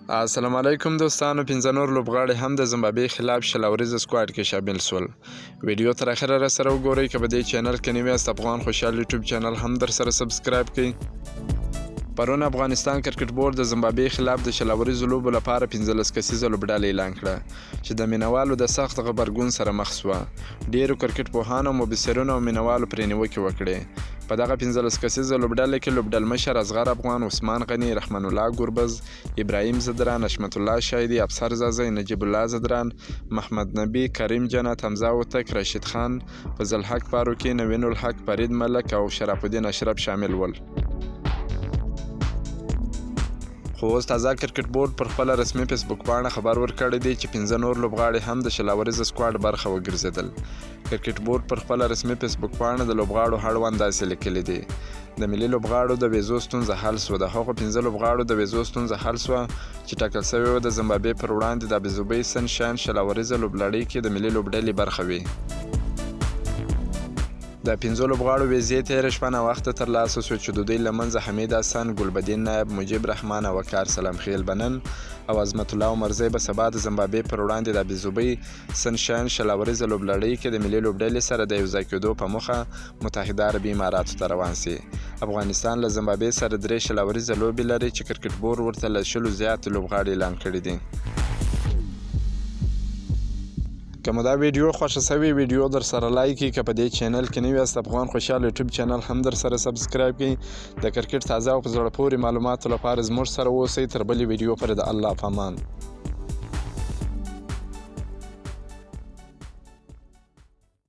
السلام علیکم دوستانو. 15 نور لوبغاړي هم د زمبابوې خلاف شل اوریزه سکواډ کې شامل سول. ویډیو تر اخره را سره وګورئ. که په دې چینل کې نوی یاست افغان خوشحال یوټیوب چینل هم در سره سبسکرایب کړئ. پرون افغانستان کرکټ بورډ د زمبابوې خلاف د شل اوریزو لوبو لپاره 15 کسیزه لوبډله اعلان کړه چې د مینوالو د سخت غبرګون سره مخ سوه. ډیرو کرکټ پوهانو، مبصرینو او مینوالو پرې نیوکې وکړې. په دغه 15 کسیزه لوبډله کې لوبډلمشر اصغر افغان، عثمان غني، رحمن الله ګربز، ابراهیم زدران، حشمت الله شایدي، افسر زازی، نجیب الله زدران، محمد نبی، کریم جنت، حمزه هوتک، رشید خان، فضل حق فاروقي، نوین الحق، فرید ملک او شرف الدین اشرف شامل ول. خو اوس تازه کرکټ بورډ پر خپله رسمي فیسبوک پاڼه خبر ورکړی دی چې 15 نور لوبغاړي هم د شل اوریزه سکواډ برخه وګرځېدل. کرکټ بورډ پر خپله رسمي فیسبوک پاڼه د لوبغاړو اړوند داسې لیکلی دی: د ملي لوبغاړو د ویزو ستونزه حل سوه. د هغو 15 لوبغاړو د ویزو ستونزه حل سوه چې ټاکل سوې وه د زمبابوې پر وړاندې د ابوظبي سنشاین شل اوریزه لوبلړۍ کې د ملي لوبډلې برخه وي. د 15 لوبغاړو ویزې تېره شپه ناوخته ترلاسه سوه چې د دوی له منځه حمید حسن، ګلبدین نایب، مجیب رحمان او وقار سلام خیل بنن او عظمت الله عمرزی به سبا د زمبابوې پر وړاندې د ابوظبي سنشاین شل اوریزه لوبلړۍ کې د ملي لوبډلې سره د یوځای کېدو په موخه متحده عربي اماراتو ته روان سي. افغانستان له زمبابوې سره 3 شل اوریزه لوبې لري چې کرکټ بورډ ورته له 100 زیات لوبغاړي اعلان کړي دي. که مو دا ویډیو خوښه سوې ویډیو در سره لایک کړئ. که په دې چینل کې نوي یاست افغان خوشحال یوټیوب چینل هم در سره سبسکرایب کړئ. د کرکټ تازه او په زړه پورې معلوماتو لپاره زموږ سره اوسئ. تر بلې ویډیو پورې د الله په امان.